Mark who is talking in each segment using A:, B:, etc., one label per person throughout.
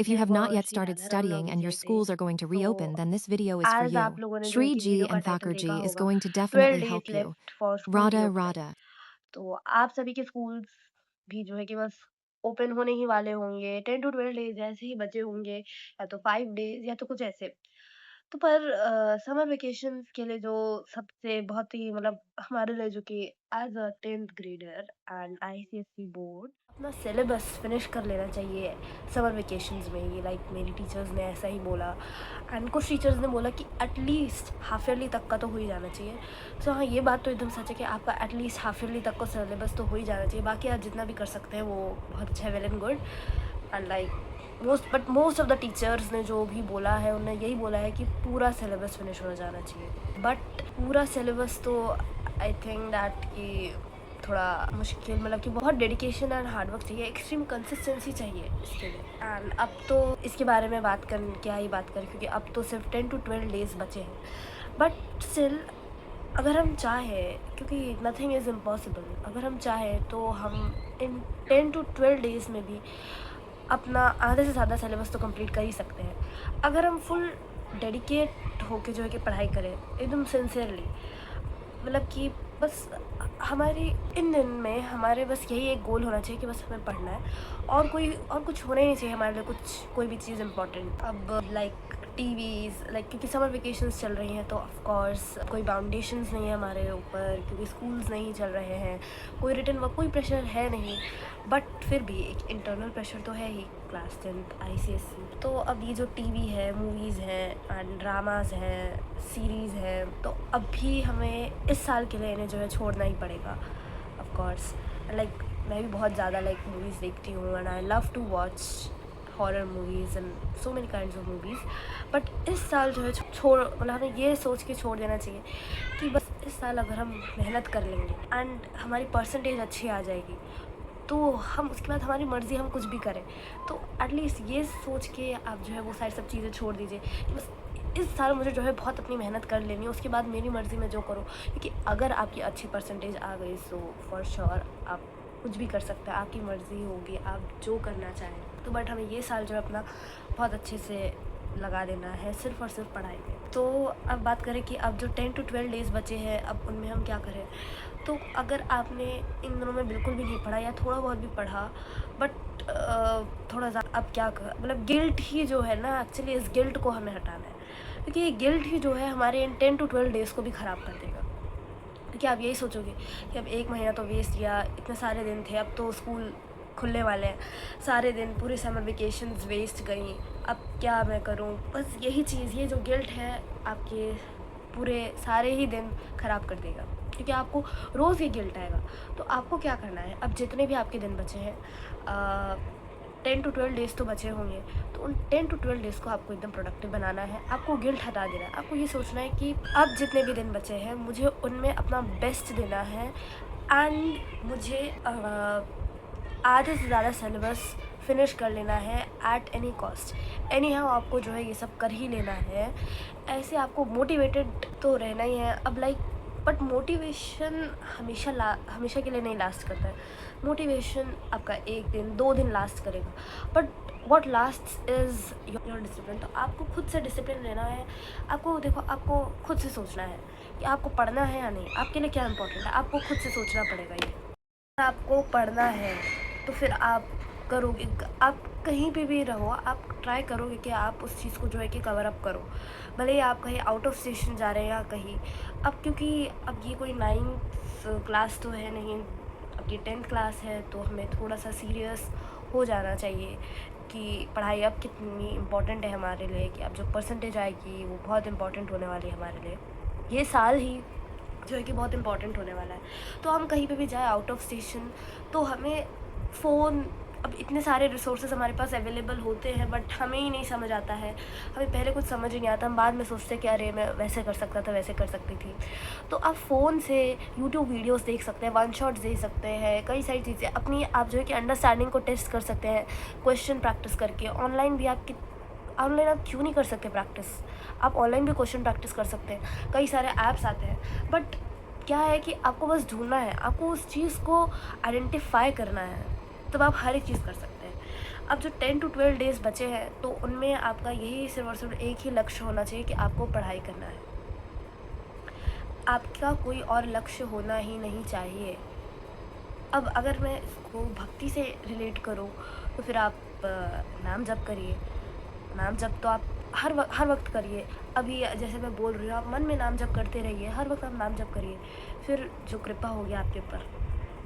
A: If you have not yet
B: reverse या
A: started
B: अगर हम
A: studying
B: लोग
A: and your
B: जैसे
A: schools are going to
B: तो
A: reopen, then this video is for
B: आज आप
A: you.
B: लोगों ने जो है
A: Shri
B: कि
A: Ji
B: वीडियो का
A: and
B: टाइटल
A: Thakur
B: देखा
A: Ji is
B: होगा,
A: going to
B: 12
A: definitely
B: days
A: help you.
B: Left for school
A: Radha
B: reopening.
A: Radha.
B: तो आप सभी के स्कूल्स भी जो है कि बस ओपन होने ही वाले होंगे, 10 टू 12 डेज़ ऐसे ही बचे होंगे या तो 5 डेज़ या तो कुछ ऐसे। तो पर समर वेकेशंस के लिए जो सबसे बहुत ही मतलब हमारे लिए जो कि as a 10th grader and ICSE board अपना सिलेबस फिनिश कर लेना चाहिए समर वेकेशंस में ही। लाइक मेरी टीचर्स ने ऐसा ही बोला एंड कुछ टीचर्स ने बोला कि एटलीस्ट हाफ ईयरली तक का तो हो ही जाना चाहिए। सो हाँ, ये बात तो एकदम सच है कि आपका एटलीस्ट हाफ ईयरली तक का सिलेबस तो हो ही जाना चाहिए। बाकी आप जितना भी कर सकते हैं वो बहुत अच्छा है, well and good. And like most of the teachers ने जो भी बोला है उन्होंने यही बोला है कि पूरा सिलेबस फिनिश हो जाना चाहिए। बट पूरा सिलेबस तो आई थिंक दैट कि थोड़ा मुश्किल, मतलब कि बहुत डेडिकेशन एंड हार्डवर्क चाहिए, एक्सट्रीम कंसिस्टेंसी चाहिए इसके लिए। एंड अब तो इसके बारे में बात कर क्या ही बात करें, क्योंकि अब तो सिर्फ 10 टू 12 डेज़ बचे हैं। बट स्टिल अगर हम चाहें, क्योंकि नथिंग इज़ इम्पॉसिबल, अगर हम चाहें तो हम इन 10 टू 12 डेज़ में भी अपना आधे से ज़्यादा सिलेबस तो कंप्लीट कर ही सकते हैं। अगर हम फुल डेडिकेट होके जो है कि पढ़ाई करें एकदम सिंसियरली, मतलब कि बस हमारी इन दिन में हमारे बस यही एक गोल होना चाहिए कि बस हमें पढ़ना है और कुछ होना ही नहीं चाहिए हमारे लिए कुछ कोई भी चीज़ इम्पोर्टेंट। अब लाइक टीवीज़, लाइक क्योंकि समर वेकेशंस चल रही हैं तो ऑफ कोर्स कोई बाउंडेशंस नहीं है हमारे ऊपर, क्योंकि स्कूल्स नहीं चल रहे हैं, कोई रिटन वर्क कोई प्रेशर है नहीं। बट फिर भी एक इंटरनल प्रेशर तो है ही, क्लास 10th आईसीएसई। तो अब ये जो टीवी है, मूवीज़ हैं एंड ड्रामाज हैं, सीरीज़ है, तो अभी हमें इस साल के लिए इन्हें जो है छोड़ना ही पड़ेगा ऑफ कोर्स। लाइक मैं भी बहुत ज़्यादा लाइक मूवीज़ देखती हूँ and I love to watch horror movies and so many kinds of movies. But इस साल जो है छोड़, मतलब हमें ये सोच के छोड़ देना चाहिए कि बस इस साल अगर हम मेहनत कर लेंगे एंड हमारी परसेंटेज अच्छी आ जाएगी तो हम उसके बाद हमारी मर्ज़ी हम कुछ भी करें। तो एटलीस्ट ये सोच के आप जो है वो सारी सब चीज़ें छोड़ दीजिए कि बस इस साल मुझे जो है बहुत अपनी मेहनत कर लेनी है, उसके बाद मेरी मर्ज़ी में जो करो। क्योंकि अगर आपकी अच्छी परसेंटेज आ गई सो फॉर श्योर आप कुछ भी कर सकते हैं, आपकी मर्ज़ी होगी आप जो करना चाहें। तो बट हमें ये साल जो है अपना बहुत अच्छे से लगा देना है सिर्फ़ और सिर्फ पढ़ाई में। तो अब बात करें कि अब जो 10 टू 12 डेज़ बचे हैं अब उनमें हम क्या करें। तो अगर आपने इन दिनों में बिल्कुल भी नहीं पढ़ा या थोड़ा बहुत भी पढ़ा बट थोड़ा ज़्यादा, अब क्या कर मतलब गिल्ट ही जो है ना, एक्चुअली इस गिल्ट को हमें हटाना है। क्योंकि ये गिल्ट ही जो है हमारे इन 10 टू 12 डेज़ को भी ख़राब कर देगा। क्योंकि आप यही सोचोगे कि अब एक महीना तो वेस्ट किया, इतने सारे दिन थे, अब तो स्कूल खुलने वाले हैं, सारे दिन पूरी समर वेकेशंस वेस्ट गई, अब क्या मैं करूं। बस यही चीज़, ये जो गिल्ट है आपके पूरे सारे ही दिन ख़राब कर देगा, क्योंकि आपको रोज़ ये गिल्ट आएगा। तो आपको क्या करना है, अब जितने भी आपके दिन बचे हैं 10 टू 12 डेज़ तो बचे होंगे, तो उन 10 टू 12 डेज़ को आपको एकदम प्रोडक्टिव बनाना है। आपको गिल्ट हटा देना है, आपको ये सोचना है कि अब जितने भी दिन बचे हैं मुझे उनमें अपना बेस्ट देना है एंड मुझे आधे से ज़्यादा सिलेबस फिनिश कर लेना है at any cost. Any how आपको जो है ये सब कर ही लेना है। ऐसे आपको मोटिवेटेड तो रहना ही है। अब लाइक बट मोटिवेशन हमेशा के लिए नहीं लास्ट करता है। मोटिवेशन आपका एक दिन 2 दिन लास्ट करेगा, but what last is your discipline. तो आपको खुद से डिसिप्लिन रहना है। आपको देखो, आपको खुद से सोचना है कि आपको पढ़ना है या नहीं, आपके लिए क्या इंपॉर्टेंट है, आपको खुद से सोचना पड़ेगा ये। आपको पढ़ना है तो फिर आप करोगे, आप कहीं पे भी रहो आप ट्राई करोगे कि आप उस चीज़ को जो है कि कवर अप करो, भले ही आप कहीं आउट ऑफ स्टेशन जा रहे हैं या कहीं। अब क्योंकि अब ये कोई 9th क्लास तो है नहीं, अब ये 10th क्लास है, तो हमें थोड़ा सा सीरियस हो जाना चाहिए कि पढ़ाई अब कितनी इम्पोर्टेंट है हमारे लिए, कि अब जो परसेंटेज आएगी वो बहुत इम्पोर्टेंट होने वाली है हमारे लिए। ये साल ही जो है कि बहुत इंपॉर्टेंट होने वाला है। तो हम कहीं पे भी जाए आउट ऑफ स्टेशन, तो हमें फ़ोन, अब इतने सारे रिसोर्सेज हमारे पास अवेलेबल होते हैं बट हमें ही नहीं समझ आता है। हमें पहले कुछ समझ ही नहीं आता, हम बाद में सोचते कि अरे मैं वैसे कर सकता था, वैसे कर सकती थी। तो आप फ़ोन से यूट्यूब वीडियोस देख सकते हैं, वन शॉट्स देख सकते हैं, कई सारी चीज़ें अपनी आप जो है कि अंडरस्टैंडिंग को टेस्ट कर सकते हैं क्वेश्चन प्रैक्टिस करके। ऑनलाइन भी ऑनलाइन आप क्यों नहीं कर सकते प्रैक्टिस, आप ऑनलाइन भी क्वेश्चन प्रैक्टिस कर सकते हैं, कई सारे ऐप्स आते हैं। बट क्या है कि आपको बस ढूंढना है, आपको उस चीज़ को आइडेंटिफाई करना है, तब आप हर एक चीज़ कर सकते हैं। अब जो 10 टू 12 डेज़ बचे हैं तो उनमें आपका यही सिर्फ और सिर्फ एक ही लक्ष्य होना चाहिए कि आपको पढ़ाई करना है। आपका कोई और लक्ष्य होना ही नहीं चाहिए। अब अगर मैं इसको भक्ति से रिलेट करूँ तो फिर आप नाम जप करिए। नाम जप तो आप हर वक्त करिए। अभी जैसे मैं बोल रही हूँ, आप मन में नाम जप करते रहिए, हर वक्त आप नाम जप करिए, फिर जो कृपा होगी आपके ऊपर,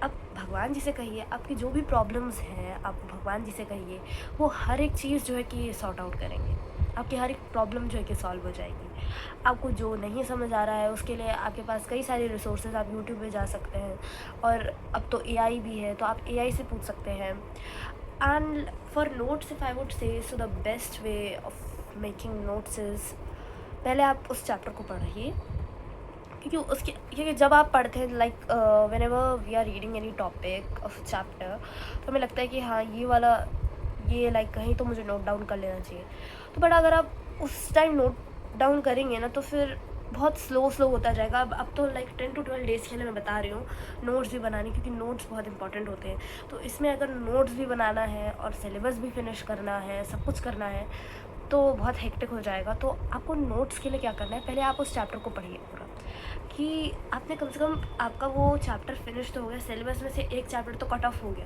B: आप भगवान जी से कहिए, आपकी जो भी प्रॉब्लम्स हैं आप भगवान जी से कहिए, वो हर एक चीज़ जो है कि सॉर्ट आउट करेंगे। आपकी हर एक प्रॉब्लम जो है कि सॉल्व हो जाएगी। आपको जो नहीं समझ आ रहा है उसके लिए आपके पास कई सारे रिसोर्सेज, आप यूट्यूब पे जा सकते हैं, और अब तो एआई भी है तो आप एआई से पूछ सकते हैं। And for notes if I would say so the best way of making notes is, पहले आप उस चैप्टर को पढ़िए, क्योंकि जब आप पढ़ते हैं like whenever we are reading any topic of chapter, तो हमें लगता है कि हाँ ये वाला ये लाइक कहीं तो मुझे नोट डाउन कर लेना चाहिए। तो बट अगर आप उस टाइम नोट डाउन करेंगे ना तो फिर बहुत स्लो होता जाएगा। अब तो लाइक 10 टू 12 डेज़ के लिए मैं बता रही हूँ नोट्स भी बनाने, क्योंकि नोट्स बहुत इंपॉर्टेंट होते हैं। तो इसमें अगर नोट्स भी बनाना है और सिलेबस भी फिनिश करना है, सब कुछ करना है, तो बहुत हेक्टिक हो जाएगा। तो आपको नोट्स के लिए क्या करना है, पहले आप उस चैप्टर को पढ़िए पूरा, कि आपने कम से कम आपका वो चैप्टर फिनिश तो हो गया, सिलेबस में से एक चैप्टर तो कट ऑफ हो गया।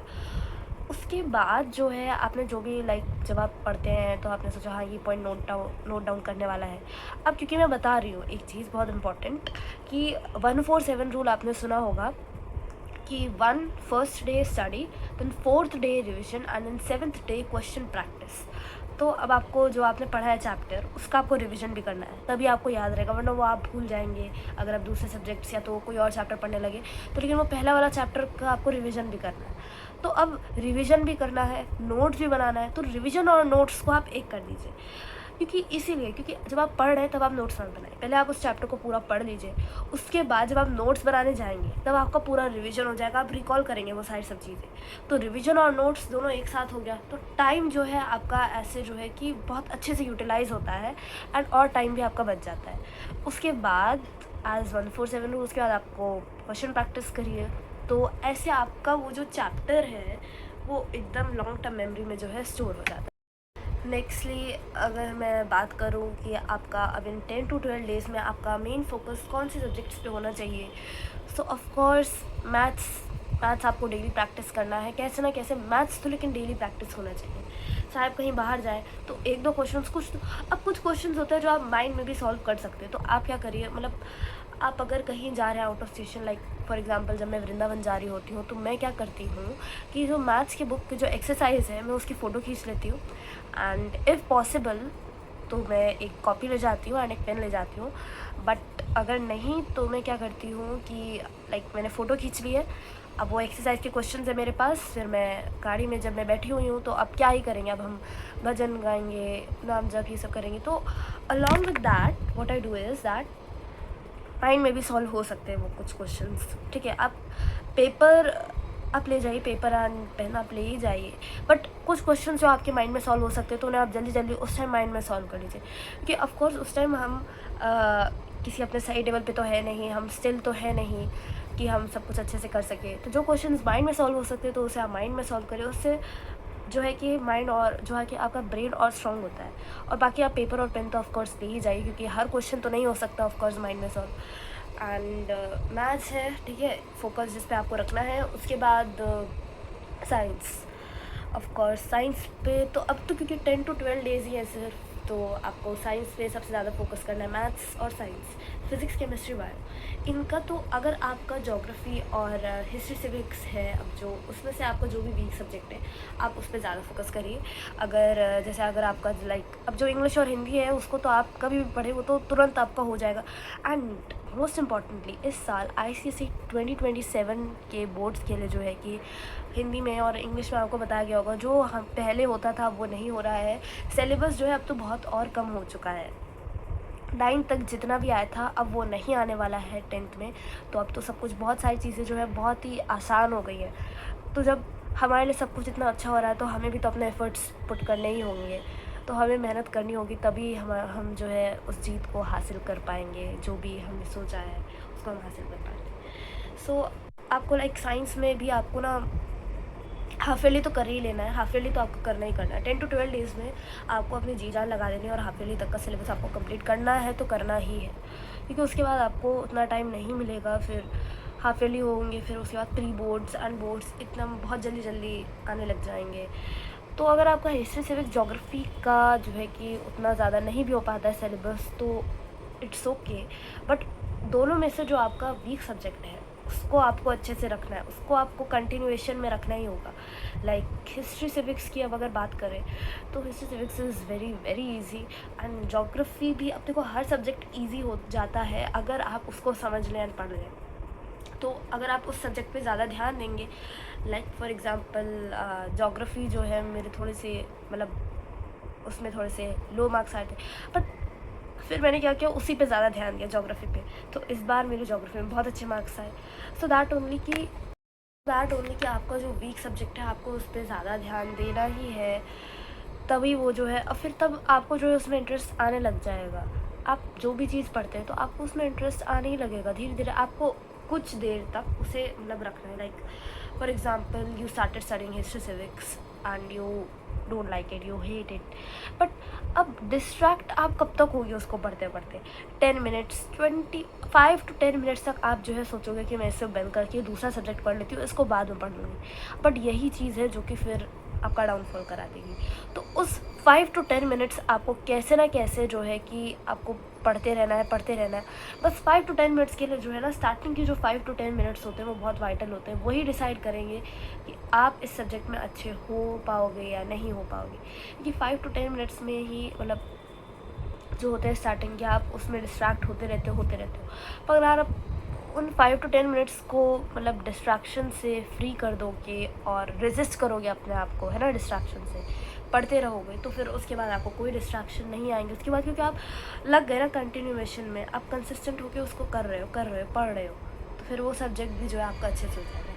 B: उसके बाद जो है आपने जो भी लाइक जब आप पढ़ते हैं तो आपने सोचा हाँ ये पॉइंट नोट डाउन करने वाला है। अब क्योंकि मैं बता रही हूँ एक चीज़ बहुत इंपॉर्टेंट, कि 147 रूल आपने सुना होगा कि 1 first day study, then 4th day revision and then 7th day question practice. तो अब आपको जो आपने पढ़ा है चैप्टर उसका आपको रिवीजन भी करना है, तभी आपको याद रहेगा, वरना वो आप भूल जाएंगे अगर आप दूसरे सब्जेक्ट्स या तो कोई और चैप्टर पढ़ने लगे तो। लेकिन वो पहला वाला चैप्टर का आपको रिवीजन भी करना है। तो अब रिवीजन भी करना है, नोट्स भी बनाना है, तो रिवीजन और नोट्स को आप एक कर दीजिए। क्योंकि जब आप पढ़ रहे हैं तब आप नोट्स मत बनाएं, पहले आप उस चैप्टर को पूरा पढ़ लीजिए। उसके बाद जब आप नोट्स बनाने जाएंगे तब आपका पूरा रिवीजन हो जाएगा, आप रिकॉल करेंगे वो सारी सब चीज़ें। तो रिवीजन और नोट्स दोनों एक साथ हो गया, तो टाइम जो है आपका ऐसे जो है कि बहुत अच्छे से यूटिलाइज होता है, एंड और टाइम भी आपका बच जाता है। उसके बाद एज 147 रूल, उसके बाद आपको क्वेश्चन प्रैक्टिस करिए। तो ऐसे आपका वो जो चैप्टर है वो एकदम लॉन्ग टर्म मेमोरी में जो है स्टोर हो जाता है। नेक्स्टली अगर मैं बात करूँ कि आपका अब इन 10 टू 12 डेज़ में आपका मेन फोकस कौन से सब्जेक्ट्स पे होना चाहिए, सो ऑफकोर्स मैथ्स आपको डेली प्रैक्टिस करना है, कैसे ना कैसे मैथ्स तो लेकिन डेली प्रैक्टिस होना चाहिए। चाहे आप कहीं बाहर जाए तो एक दो क्वेश्चंस अब कुछ क्वेश्चंस होते हैं जो आप माइंड में भी सॉल्व कर सकते हैं। तो आप क्या करिए, मतलब आप अगर कहीं जा रहे हैं out of station, like for example जब मैं वृंदावन जा रही होती हूँ तो मैं क्या करती हूँ कि जो मैथ्स की बुक की जो एक्सरसाइज है मैं उसकी फ़ोटो खींच लेती हूँ, एंड इफ़ पॉसिबल तो मैं एक कॉपी ले जाती हूँ एंड एक पेन ले जाती हूँ। बट अगर नहीं तो मैं क्या करती हूँ कि लाइक मैंने फ़ोटो खींच ली है, अब वो एक्सरसाइज के क्वेश्चन है मेरे पास, फिर मैं गाड़ी में जब मैं बैठी हुई हूँ तो अब क्या ही करेंगे, अब हम भजन गाएंगे, नाम जप ये सब करेंगे। तो along with that what I do is that mind में भी सॉल्व हो सकते हैं वो कुछ क्वेश्चंस, ठीक है। आप ले जाइए, पेपर एंड पेन आप ले ही जाइए, बट कुछ क्वेश्चंस जो आपके माइंड में सॉल्व हो सकते हैं तो उन्हें आप जल्दी जल्दी उस टाइम माइंड में सॉल्व कर लीजिए। क्योंकि ऑफकोर्स उस टाइम हम किसी अपने सही लेवल पे तो है नहीं, हम स्टिल तो है नहीं कि हम सब कुछ अच्छे से कर सके। तो जो क्वेश्चंस माइंड में सॉल्व हो सकते हैं तो उसे आप माइंड में सॉल्व करें, उससे जो है कि माइंड और जो है कि आपका ब्रेन और स्ट्रॉन्ग होता है। और बाकी आप पेपर और पेन तो ऑफकोर्स ले ही जाइए, क्योंकि हर क्वेश्चन तो नहीं हो सकता ऑफकोर्स माइंड में सॉल्व। एंड मैथ्स है, ठीक है, फोकस जिस पे आपको रखना है। उसके बाद साइंस, ऑफकोर्स साइंस पे तो अब तो क्योंकि 10 टू 12 डेज़ ही है सिर्फ, तो आपको साइंस पे सबसे ज़्यादा फोकस करना है। मैथ्स और साइंस, फिज़िक्स केमिस्ट्री बायो, इनका तो अगर आपका ज्योग्राफी और हिस्ट्री सिविक्स है, अब जो उसमें से आपका जो भी वीक सब्जेक्ट है आप उस पर ज़्यादा फोकस करिए। जैसे अगर आपका लाइक अब जो इंग्लिश और हिंदी है उसको तो आप कभी भी पढ़े वो तो तुरंत आपका हो जाएगा। एंड मोस्ट इम्पॉर्टेंटली इस साल ICSE 2027 के बोर्ड्स के लिए जो है कि हिंदी में और इंग्लिश में आपको बताया गया होगा, जो हम पहले होता था वो नहीं हो रहा है। सिलेबस जो है अब तो बहुत और कम हो चुका है, 9 तक जितना भी आया था अब वो नहीं आने वाला है 10th में। तो अब तो सब कुछ, बहुत सारी चीज़ें जो है बहुत ही आसान हो गई है। तो जब हमारे लिए सब कुछ इतना अच्छा हो रहा है तो हमें भी तो अपने एफ़र्ट्स पुट करने ही होंगे, तो हमें मेहनत करनी होगी, तभी हम जो है उस जीत को हासिल कर पाएंगे, जो भी हमने सोचा है उसको हम हासिल कर पाएंगे। सो आपको लाइक साइंस में भी आपको ना हाफ ईयरली तो कर ही लेना है, हाफ ईयरली तो आपको करना ही करना है। 10 to 12 डेज़ में आपको अपनी जी जान लगा देनी है और हाफ ईयरली तक का सिलेबस आपको कंप्लीट करना है तो करना ही है, क्योंकि उसके बाद आपको उतना टाइम नहीं मिलेगा। फिर हाफ ईयरली होंगे, फिर उसके बाद प्री बोर्ड्स एंड बोर्ड्स इतना बहुत जल्दी जल्दी आने लग जाएंगे। तो अगर आपका हिस्ट्री सिविक्स जोग्राफ़ी का जो है कि उतना ज़्यादा नहीं भी हो पाता है सिलेबस, तो इट्स ओके, बट दोनों में से जो आपका वीक सब्जेक्ट है उसको आपको अच्छे से रखना है, उसको आपको कंटिन्यूएशन में रखना ही होगा। लाइक हिस्ट्री सिविक्स की अब अगर बात करें तो history civics is very very easy, and geography भी अपने को हर सब्जेक्ट इजी हो जाता है अगर आप उसको समझ लें एंड पढ़ लें। तो अगर आप उस सब्जेक्ट पे ज़्यादा ध्यान देंगे, लाइक फॉर एग्ज़ाम्पल जोग्राफ़ी जो है मेरे थोड़े से मतलब उसमें थोड़े से लो मार्क्स आए थे, बट फिर मैंने क्या किया, उसी पे ज़्यादा ध्यान दिया जोग्राफ़ी पे, तो इस बार मेरे जोग्राफ़ी में बहुत अच्छे मार्क्स आए। सो दैट ओनली कि आपका जो वीक सब्जेक्ट है आपको उस पर ज़्यादा ध्यान देना ही है, तभी वो जो है और फिर तब आपको जो है उसमें इंटरेस्ट आने लग जाएगा। आप जो भी चीज़ पढ़ते हैं तो आपको उसमें इंटरेस्ट आने ही लगेगा, धीरे धीरे आपको कुछ देर तक उसे मतलब रखना है। Like for example you started studying history civics and you don't like it, you hate it, but अब डिस्ट्रैक्ट आप कब तक होगी उसको पढ़ते पढ़ते? 10 मिनट्स, 25 to 10 मिनट्स तक आप जो है सोचोगे कि मैं इससे बंद करके दूसरा सब्जेक्ट पढ़ लेती हूँ, इसको बाद में पढ़ लूँगी, बट यही चीज़ है जो कि फिर आपका डाउनफॉल करा देगी। तो उस 5 to 10 मिनट्स आपको कैसे ना कैसे जो है कि आपको पढ़ते रहना है। बस 5 to 10 मिनट्स के लिए जो है ना, स्टार्टिंग की जो 5 to 10 मिनट्स होते हैं वो बहुत वाइटल होते हैं, वही डिसाइड करेंगे कि आप इस सब्जेक्ट में अच्छे हो पाओगे या नहीं हो पाओगे। क्योंकि 5 to 10 मिनट्स में ही मतलब जो होते हैं स्टार्टिंग के, आप उसमें डिस्ट्रैक्ट होते रहते हो। पर अगर आप उन 5 to 10 मिनट्स को मतलब डिस्ट्रैक्शन से फ्री कर दोगे और रेजिस्ट करोगे अपने आप को, है ना, डिस्ट्रैक्शन से पढ़ते रहोगे, तो फिर उसके बाद आपको कोई डिस्ट्रैक्शन नहीं आएंगे उसके बाद, क्योंकि आप लग गए ना कंटिन्यूएशन में, आप कंसिस्टेंट होकर उसको कर रहे हो, पढ़ रहे हो, तो फिर वो सब्जेक्ट भी जो है आपका अच्छे से हो जाएगा।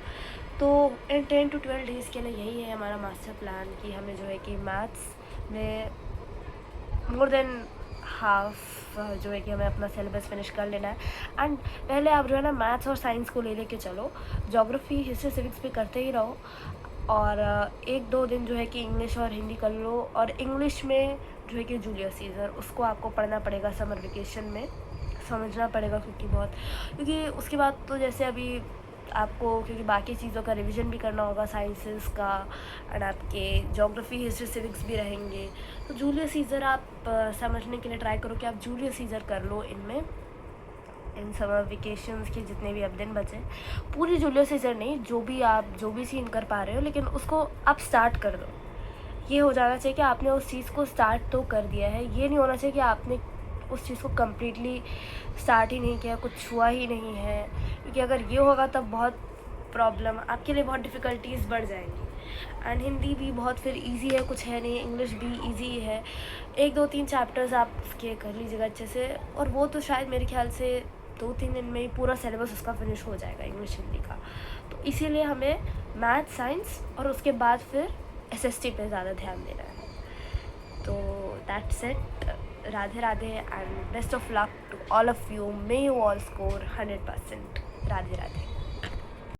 B: तो इन 10 to 12 डेज़ के लिए यही है हमारा मास्टर प्लान कि हमें जो है कि मैथ्स में मोर देन हाफ जो है कि हमें अपना सिलेबस फिनिश कर लेना है। एंड पहले आप जो है ना मैथ्स और साइंस को ले लेके चलो, जोग्राफ़ी हिस्ट्री सिविक्स भी करते ही रहो, और 1-2 दिन जो है कि इंग्लिश और हिंदी कर लो, और इंग्लिश में जो है कि जूलियस सीज़र उसको आपको पढ़ना पड़ेगा समर वेकेशन में, समझना पड़ेगा, क्योंकि उसके बाद तो जैसे अभी आपको क्योंकि बाकी चीज़ों का रिवीजन भी करना होगा, साइंसेस का, एंड आपके जोग्राफ़ी हिस्ट्री सिविक्स भी रहेंगे, तो जूलियस सीज़र आप समझने के लिए ट्राई करो कि आप जूलियस सीज़र कर लो इन समर वेकेशंस के जितने भी अब दिन बचे। पूरी जूलियस सीज़र नहीं, जो भी सीन कर पा रहे हो, लेकिन उसको आप स्टार्ट कर दो। ये हो जाना चाहिए कि आपने उस चीज़ को स्टार्ट तो कर दिया है, ये नहीं होना चाहिए कि आपने उस चीज़ को कम्प्लीटली स्टार्ट ही नहीं किया, कुछ हुआ ही नहीं है, क्योंकि अगर ये होगा तब बहुत प्रॉब्लम आपके लिए, बहुत डिफ़िकल्टीज़ बढ़ जाएंगी। एंड हिंदी भी बहुत फिर इजी है, कुछ है नहीं, इंग्लिश भी इजी है, 1-2-3 चैप्टर्स आप उसके कर लीजिएगा अच्छे से, और वो तो शायद मेरे ख्याल से 2-3 दिन में ही पूरा सिलेबस उसका फिनिश हो जाएगा इंग्लिश हिंदी का। तो इसीलिए हमें मैथ साइंस और उसके बाद फिर SST पे ज़्यादा ध्यान देना है। तो that's it, Radhe Radhe and best of luck to all of you, may you all score 100%। Radhe Radhe.